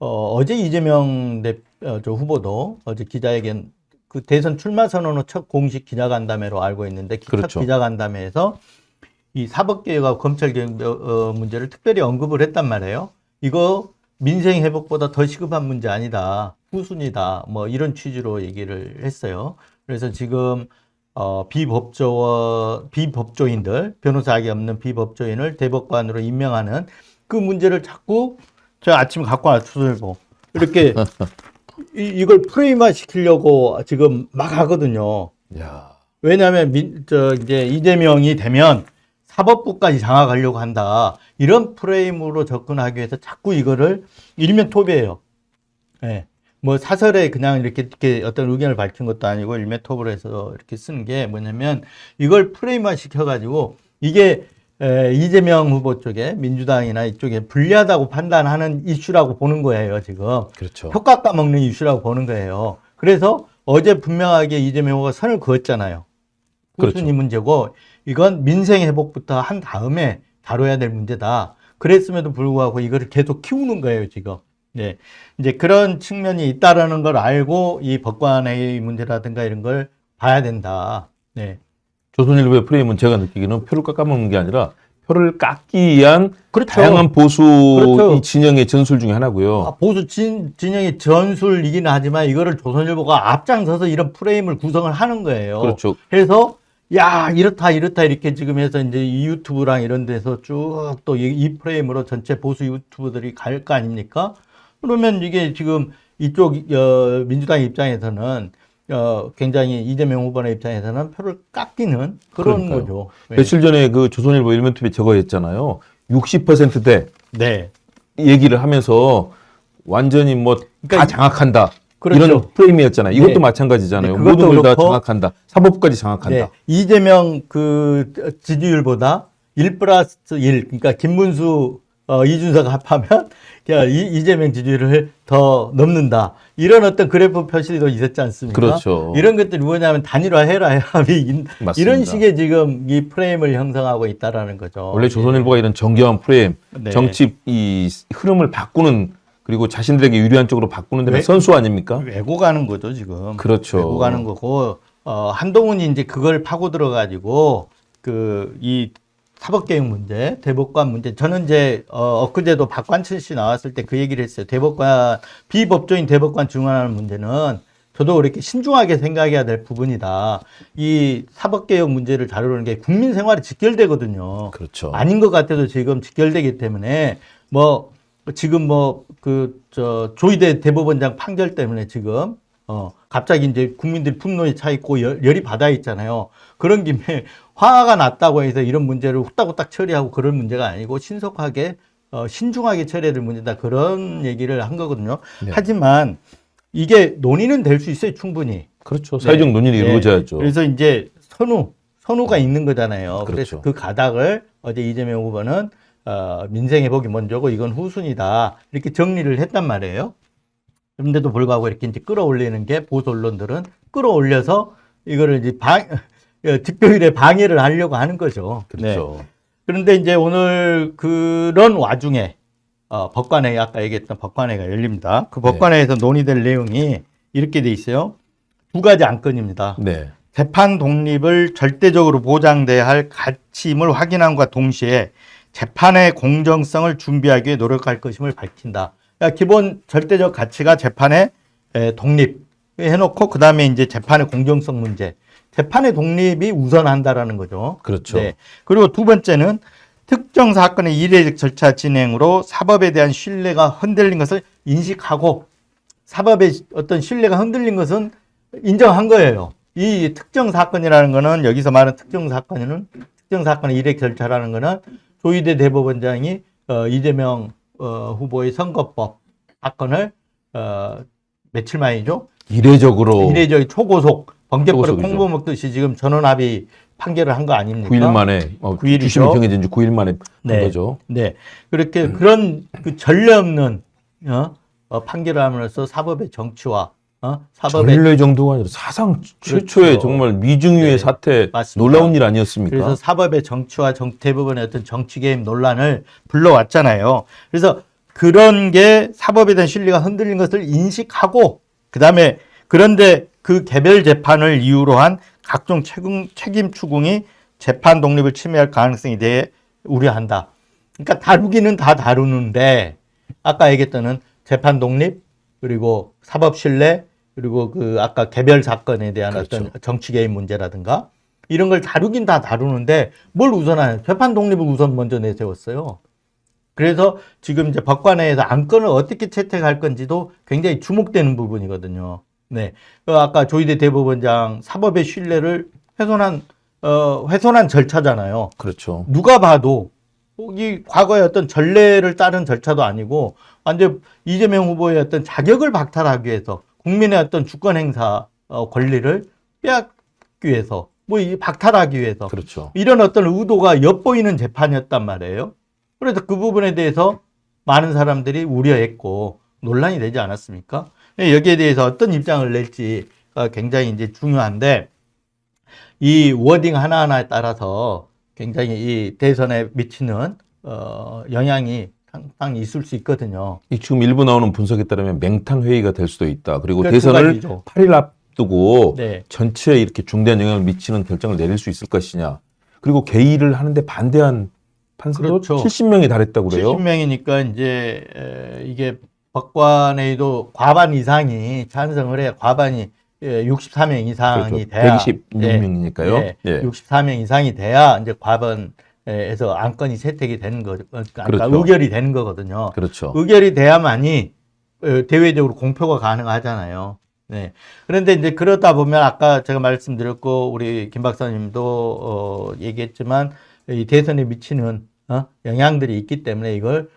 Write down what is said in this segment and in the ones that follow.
어제 이재명 저 후보도 어제 기자회견 그 대선 출마 선언 후 첫 공식 기자간담회로 알고 있는데 그렇죠. 첫 기자간담회에서 이 사법개혁하고 검찰개혁 문제를 특별히 언급을 했단 말이에요. 이거 민생 회복보다 더 시급한 문제 아니다. 후순위다. 뭐 이런 취지로 얘기를 했어요. 그래서 지금 비법조인들, 변호사학위 없는 비법조인을 대법관으로 임명하는 그 문제를 자꾸 제가 아침에 갖고 왔어요. 이렇게 이걸 프레임화 시키려고 지금 막 하거든요. 야. 왜냐하면 이제 이재명이 되면 사법부까지 장악하려고 한다. 이런 프레임으로 접근하기 위해서 자꾸 이거를 일면톱이에요. 예. 뭐 사설에 그냥 이렇게 어떤 의견을 밝힌 것도 아니고 일면톱으로 해서 이렇게 쓰는 게 뭐냐면 이걸 프레임화 시켜가지고 이게 이재명 후보 쪽에 민주당이나 이쪽에 불리하다고 판단하는 이슈라고 보는 거예요, 지금. 그렇죠. 효과 까먹는 이슈라고 보는 거예요. 그래서 어제 분명하게 이재명 후보가 선을 그었잖아요. 후순위 그렇죠. 문제고 이건 민생 회복부터 한 다음에 다뤄야 될 문제다. 그랬음에도 불구하고 이거를 계속 키우는 거예요, 지금. 네. 이제 그런 측면이 있다라는 걸 알고 이 법관의 문제라든가 이런 걸 봐야 된다. 네. 조선일보의 프레임은 제가 느끼기에는 표를 깎아먹는 게 아니라 표를 깎기 위한 그렇죠. 다양한 보수 그렇죠. 이 진영의 전술 중에 하나고요. 보수 진영의 전술이긴 하지만 이거를 조선일보가 앞장서서 이런 프레임을 구성을 하는 거예요. 그렇죠. 그래서 야 이렇다 이렇게 지금 해서 이제 이 유튜브랑 이런 데서 쭉 또 이 프레임으로 전체 보수 유튜브들이 갈 거 아닙니까? 그러면 이게 지금 이쪽 민주당 입장에서는 굉장히 이재명 후보의 입장에서는 표를 깎이는 그런 그러니까요. 거죠. 네. 며칠 전에 그 조선일보 일면투에 저거 했잖아요. 60%대 네. 얘기를 하면서 완전히 뭐 다 그러니까 장악한다. 그렇죠. 이런 프레임이었잖아요. 이것도 네. 마찬가지잖아요. 네, 그것도 모든 걸 다 그렇고, 장악한다. 사법부까지 장악한다. 네. 이재명 그 지지율보다 1+1 그러니까 김문수 이준석 합하면 이재명 지지율을 더 넘는다. 이런 어떤 그래프 표시도 있었지 않습니까? 그렇죠. 이런 것들이 뭐냐면 단일화해라 맞습니다. 이런 식의 지금 이 프레임을 형성하고 있다라는 거죠. 원래 조선일보가 이런 정교한 프레임, 네. 정치 이 흐름을 바꾸는 그리고 자신들에게 유리한 쪽으로 바꾸는 데는 왜? 선수 아닙니까? 왜곡하는 거죠 지금. 그렇죠. 왜곡하는 거고 한동훈이 이제 그걸 파고 들어가지고 이 사법개혁 문제, 대법관 문제. 저는 이제 엊그제도 박관철 씨 나왔을 때 그 얘기를 했어요. 비법조인 대법관 중환하는 문제는 저도 그렇게 신중하게 생각해야 될 부분이다. 이 사법개혁 문제를 다루는 게 국민 생활에 직결되거든요. 그렇죠. 아닌 것 같아도 지금 직결되기 때문에 지금 조희대 대법원장 판결 때문에 지금 갑자기 이제 국민들이 분노에 차 있고 열이 받아 있잖아요. 그런 김에 화가 났다고 해서 이런 문제를 후딱후딱 처리하고 그런 문제가 아니고 신속하게 신중하게 처리해야 될 문제다. 그런 얘기를 한 거거든요. 네. 하지만 이게 논의는 될 수 있어요, 충분히. 그렇죠. 사회적 네. 논의는 네. 이루어져야죠. 그래서 이제 선우가 있는 거잖아요. 그래서 그렇죠. 그 가닥을 어제 이재명 후보는 민생 회복이 먼저고 이건 후순위다. 이렇게 정리를 했단 말이에요. 그런데도 불구하고 이렇게 이제 끌어올리는 게 보수 언론들은 끌어올려서 이거를 이제 득표율에 방해를 하려고 하는 거죠. 그렇죠. 네. 그런데 이제 오늘 그런 와중에 법관회의 아까 얘기했던 법관회의가 열립니다. 그 법관회의에서 논의될 내용이 이렇게 돼 있어요. 두 가지 안건입니다. 네. 재판 독립을 절대적으로 보장돼야 할 가치임을 확인함과 동시에 재판의 공정성을 준비하기 위해 노력할 것임을 밝힌다. 그러니까 기본 절대적 가치가 재판의 독립 해놓고 그 다음에 이제 재판의 공정성 문제. 재판의 독립이 우선한다라는 거죠. 그렇죠. 네. 그리고 두 번째는 특정 사건의 이례적 절차 진행으로 사법에 대한 신뢰가 흔들린 것을 인식하고 사법의 어떤 신뢰가 흔들린 것은 인정한 거예요. 이 특정 사건이라는 거는 여기서 말하는 특정 사건의 이례적 절차라는 거는 조희대 대법원장이 이재명 후보의 선거법 사건을 며칠 만이죠. 이례적으로 초고속 번개불에 초고속이죠. 콩고 먹듯이 지금 전원합의 판결을 한 거 아닙니까? 9일 만에 9일이죠. 주심이 정해진 지 9일 만에 한 네. 거죠. 네. 그렇게 그런 그 전례 없는 판결을 함으로써 사법의 정치와 사법의 전례 정도가 아니라 사상 최초의 그렇죠. 정말 미중유의 네. 사태 맞습니다. 놀라운 일 아니었습니까? 그래서 사법의 정치와 대부분의 어떤 정치 개입 논란을 불러왔잖아요. 그래서 그런 게 사법에 대한 신뢰가 흔들린 것을 인식하고 그다음에 그런데 그 개별 재판을 이유로 한 각종 책임 추궁이 재판 독립을 침해할 가능성에 대해 우려한다. 그러니까 다루기는 다 다루는데 아까 얘기했던 재판 독립 그리고 사법 신뢰 그리고 그 아까 개별 사건에 대한 그렇죠. 어떤 정치 개입 문제라든가 이런 걸 다루긴 다 다루는데 뭘 우선하냐? 재판 독립을 우선 먼저 내세웠어요. 그래서 지금 이제 법관회에서 안건을 어떻게 채택할 건지도 굉장히 주목되는 부분이거든요. 네. 아까 조희대 대법원장 사법의 신뢰를 훼손한 절차잖아요. 그렇죠. 누가 봐도 이 과거의 어떤 전례를 따른 절차도 아니고 완전 이재명 후보의 어떤 자격을 박탈하기 위해서 국민의 어떤 주권 행사 권리를 빼앗기 위해서 뭐 이 박탈하기 위해서 그렇죠. 이런 어떤 의도가 엿보이는 재판이었단 말이에요. 그래서 그 부분에 대해서 많은 사람들이 우려했고 논란이 되지 않았습니까? 여기에 대해서 어떤 입장을 낼지가 굉장히 이제 중요한데 이 워딩 하나하나에 따라서 굉장히 이 대선에 미치는 영향이 상당히 있을 수 있거든요. 이 지금 일부 나오는 분석에 따르면 맹탕 회의가 될 수도 있다. 그리고 그러니까 두 대선을 가지죠. 8일 앞두고 네. 전체에 이렇게 중대한 영향을 미치는 결정을 내릴 수 있을 것이냐. 그리고 개의를 하는데 반대한 판사도 그렇죠. 70명이 달했다고 그래요. 70명이니까 이제 이게 법관회의도 과반 이상이 찬성을 해야 과반이 64명 이상이 그렇죠. 돼야 126명이니까요. 예, 예. 64명 이상이 돼야 이제 과반에서 안건이 채택이 되는 거죠. 그러니까 그렇죠. 의결이 되는 거거든요. 그렇죠. 의결이 돼야만이 대외적으로 공표가 가능하잖아요. 네. 그런데 이제 그러다 보면 아까 제가 말씀드렸고 우리 김 박사님도 얘기했지만 이 대선에 미치는 영향들이 있기 때문에 이걸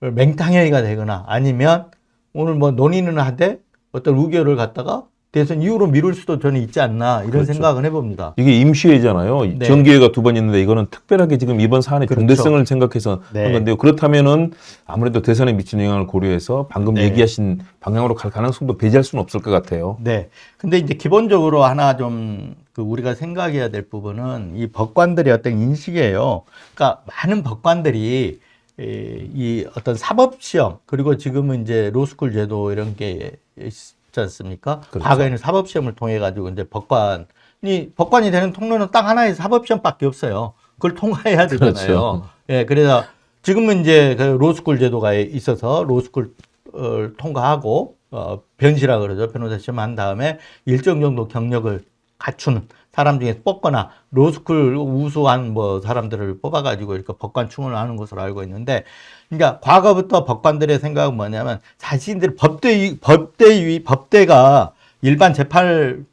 맹탕회의가 되거나 아니면 오늘 뭐 논의는 하되 어떤 의결을 갖다가 대선 이후로 미룰 수도 저는 있지 않나 이런 그렇죠. 생각은 해봅니다. 이게 임시회잖아요. 네. 정기회가 두 번 있는데 이거는 특별하게 지금 이번 사안의 그렇죠. 중대성을 생각해서 네. 한 건데요. 그렇다면은 아무래도 대선에 미치는 영향을 고려해서 방금 네. 얘기하신 방향으로 갈 가능성도 배제할 수는 없을 것 같아요. 네. 근데 이제 기본적으로 하나 좀 그 우리가 생각해야 될 부분은 이 법관들의 어떤 인식이에요. 그러니까 많은 법관들이 이 어떤 사법시험 그리고 지금은 이제 로스쿨 제도 이런 게 있지 않습니까? 그렇죠. 과거에는 사법시험을 통해 가지고 이제 법관이 되는 통로는 딱 하나의 사법시험밖에 없어요. 그걸 통과해야 되잖아요. 그렇죠. 예, 그래서 지금은 이제 그 로스쿨 제도가 있어서 로스쿨 통과하고 변시라 그러죠. 변호사 시험 한 다음에 일정 정도 경력을 갖춘 사람 중에 뽑거나 로스쿨 우수한 뭐 사람들을 뽑아가지고 이렇게 법관 충원을 하는 것으로 알고 있는데, 그러니까 과거부터 법관들의 생각은 뭐냐면 자신들 법대가 일반 재판을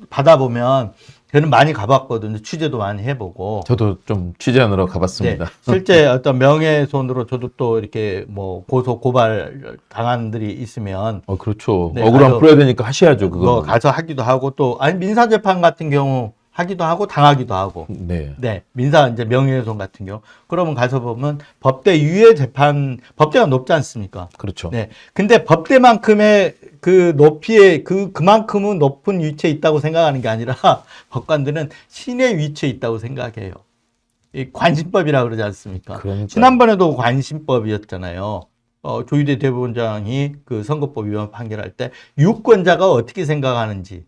받아보면 저는 많이 가봤거든요. 취재도 많이 해보고. 저도 좀 취재하느라 가봤습니다. 네, 실제 어떤 명예훼손으로 저도 또 이렇게 뭐 고소 고발 당한들이 있으면 그렇죠. 네, 억울함 가서 풀어야 되니까 하셔야죠. 그거. 뭐 가서 하기도 하고 또 아니 민사재판 같은 경우 하기도 하고 당하기도 하고. 네. 네, 민사 이제 명예훼손 같은 경우 그러면 가서 보면 법대 유예 재판 법대가 높지 않습니까? 그렇죠. 네, 근데 법대만큼의 그 높이에 그만큼은 높은 위치에 있다고 생각하는 게 아니라 법관들은 신의 위치에 있다고 생각해요. 이 관심법이라고 그러지 않습니까? 그러니까요. 지난번에도 관심법이었잖아요. 조희대 대법원장이 그 선거법 위반 판결할 때 유권자가 어떻게 생각하는지에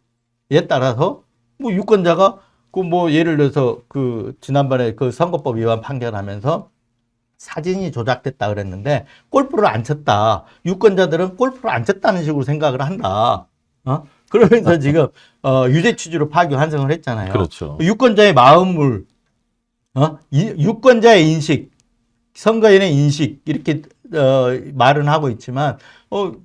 따라서 뭐 유권자가 그 뭐 예를 들어서 그 지난번에 그 선거법 위반 판결하면서 사진이 조작됐다 그랬는데 골프를 안 쳤다. 유권자들은 골프를 안 쳤다는 식으로 생각을 한다. 그러면서 지금 유죄 취지로 파기 환송을 했잖아요. 그렇죠. 유권자의 마음을 유권자의 인식, 선거인의 인식 이렇게 말은 하고 있지만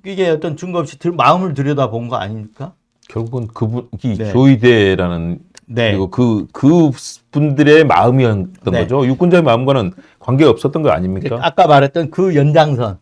이게 어떤 증거 없이 마음을 들여다본 거 아닙니까? 결국은 그분이 네. 조이대라는 네. 그리고 그 분들의 마음이었던 네. 거죠. 유권자의 마음과는 관계가 없었던 거 아닙니까? 아까 말했던 그 연장선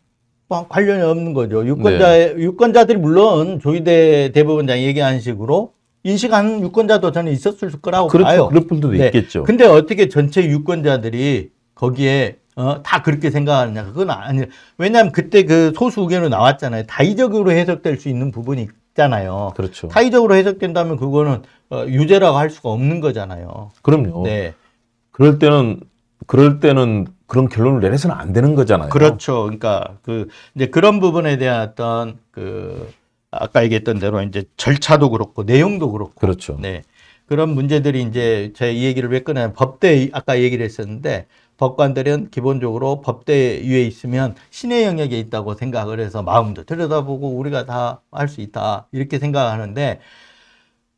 관련이 없는 거죠. 유권자들이 물론 조희대 대법원장이 얘기한 식으로 인식하는 유권자도 저는 있었을 거라고 그렇죠. 봐요. 그럴 분들도 네. 있겠죠. 근데 어떻게 전체 유권자들이 거기에 다 그렇게 생각하느냐? 그건 아니에요. 왜냐하면 그때 그 소수 의견으로 나왔잖아요. 다의적으로 해석될 수 있는 부분이 있잖아요. 그렇죠. 타의적으로 해석된다면 그거는 유죄라고 할 수가 없는 거잖아요. 그럼요. 네. 그럴 때는 그런 결론을 내려서는 안 되는 거잖아요. 그렇죠. 그러니까 이제 그런 부분에 대한 어떤 아까 얘기했던 대로 이제 절차도 그렇고 내용도 그렇고. 그렇죠. 네. 그런 문제들이 이제 제 이 얘기를 왜 꺼내냐면 법대 아까 얘기를 했었는데 법관들은 기본적으로 법대 위에 있으면 신의 영역에 있다고 생각을 해서 마음도 들여다보고 우리가 다 할 수 있다 이렇게 생각하는데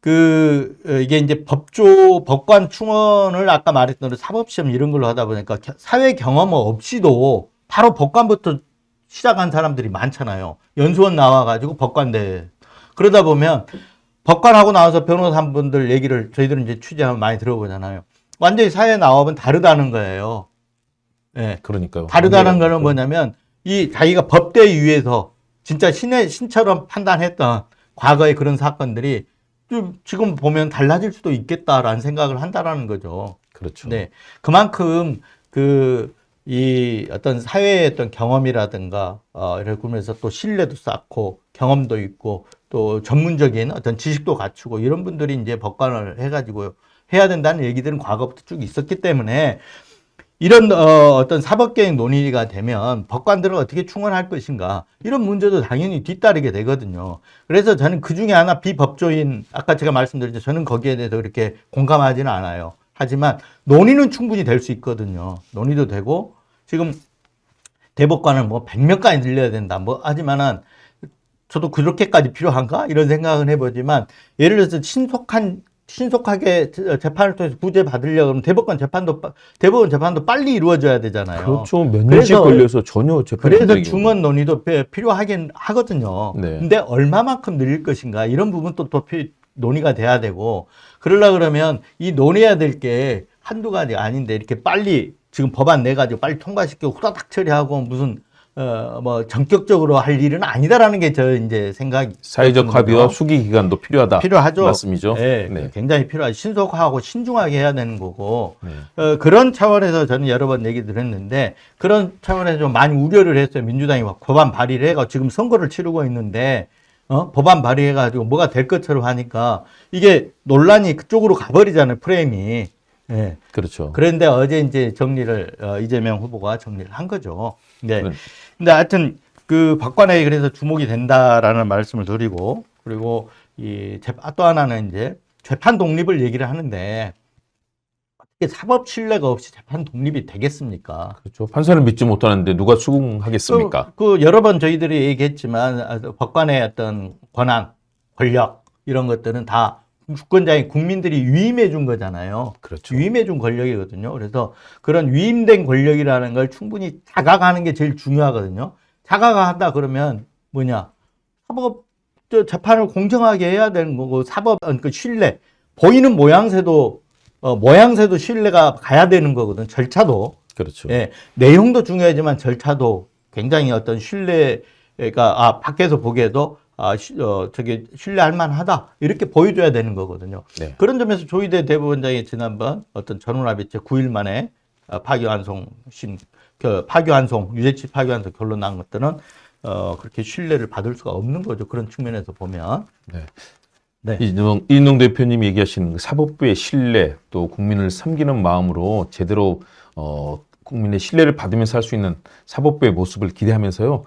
이게 이제 법관 충원을 아까 말했던 대로 사법시험 이런 걸로 하다 보니까 사회 경험 없이도 바로 법관부터 시작한 사람들이 많잖아요. 연수원 나와가지고 법관대. 그러다 보면 법관하고 나와서 변호사 한 분들 얘기를 저희들은 이제 취재하면 많이 들어보잖아요. 완전히 사회 나와는 다르다는 거예요. 예. 그러니까요. 다르다는 거는 뭐냐면 이 자기가 법대 위에서 진짜 신처럼 판단했던 과거의 그런 사건들이 좀 지금 보면 달라질 수도 있겠다라는 생각을 한다라는 거죠. 그렇죠. 네. 그만큼 이 어떤 사회의 어떤 경험이라든가, 이렇게 그러면서 또 신뢰도 쌓고 경험도 있고 또 전문적인 어떤 지식도 갖추고 이런 분들이 이제 법관을 해가지고 해야 된다는 얘기들은 과거부터 쭉 있었기 때문에 이런 어떤 사법개혁 논의가 되면 법관들은 어떻게 충원할 것인가 이런 문제도 당연히 뒤따르게 되거든요. 그래서 저는 그 중에 하나 비법조인 아까 제가 말씀드렸죠. 저는 거기에 대해서 그렇게 공감하지는 않아요. 하지만 논의는 충분히 될 수 있거든요. 논의도 되고 지금 대법관을 뭐 100명까지 늘려야 된다. 뭐 하지만은 저도 그렇게까지 필요한가 이런 생각은 해보지만 예를 들어서 신속하게 재판을 통해서 구제 받으려고 하면 대법원 재판도 빨리 이루어져야 되잖아요. 그렇죠. 몇 년씩 걸려서 전혀 재판이 그래서 중원 논의도 필요하긴 하거든요. 네. 근데 얼마만큼 늘릴 것인가 이런 부분도 또 논의가 돼야 되고 그러려고 그러면 이 논의해야 될 게 한두 가지 아닌데 이렇게 빨리 지금 법안 내가지고 빨리 통과시키고 후다닥 처리하고 무슨 뭐 전격적으로 할 일은 아니다라는 게 저 이제 생각이 사회적 합의와 수기 기간도 필요하죠. 말씀이죠. 네, 네. 굉장히 필요하죠. 신속하고 신중하게 해야 되는 거고 네. 그런 차원에서 저는 여러 번 얘기 드렸는데 그런 차원에서 좀 많이 우려를 했어요. 민주당이 법안 발의를 해가 지금 선거를 치르고 있는데 법안 발의해가지고 뭐가 될 것처럼 하니까 이게 논란이 그쪽으로 가버리잖아요. 프레임이. 네. 그렇죠. 그런데 어제 이제 정리를 이재명 후보가 정리를 한 거죠. 네. 그래. 근데 하여튼 법관에 그래서 주목이 된다라는 말씀을 드리고 그리고 또 하나는 이제 재판 독립을 얘기를 하는데 어떻게 사법 신뢰가 없이 재판 독립이 되겠습니까? 그렇죠. 판사를 믿지 못하는데 누가 수긍하겠습니까? 여러 번 저희들이 얘기했지만 법관의 어떤 권한, 권력 이런 것들은 다 주권자인 국민들이 위임해 준 거잖아요. 그렇죠. 위임해 준 권력이거든요. 그래서 그런 위임된 권력이라는 걸 충분히 자각하는 게 제일 중요하거든요. 자각한다 그러면 뭐냐? 재판을 공정하게 해야 되는 거고 신뢰, 보이는 모양새도 신뢰가 가야 되는 거거든. 절차도. 그렇죠. 예, 내용도 중요하지만 절차도 굉장히 어떤 신뢰가 밖에서 보기에도 저게 신뢰할 만하다 이렇게 보여줘야 되는 거거든요. 네. 그런 점에서 조희대 대법원장이 지난번 어떤 전원합의체 9일 만에 파기환송 유죄치 파기환송 결론 난 것들은 그렇게 신뢰를 받을 수가 없는 거죠. 그런 측면에서 보면. 네. 네. 이인동 대표님이 얘기하신 사법부의 신뢰 또 국민을 섬기는 마음으로 제대로 국민의 신뢰를 받으면서 할 수 있는 사법부의 모습을 기대하면서요.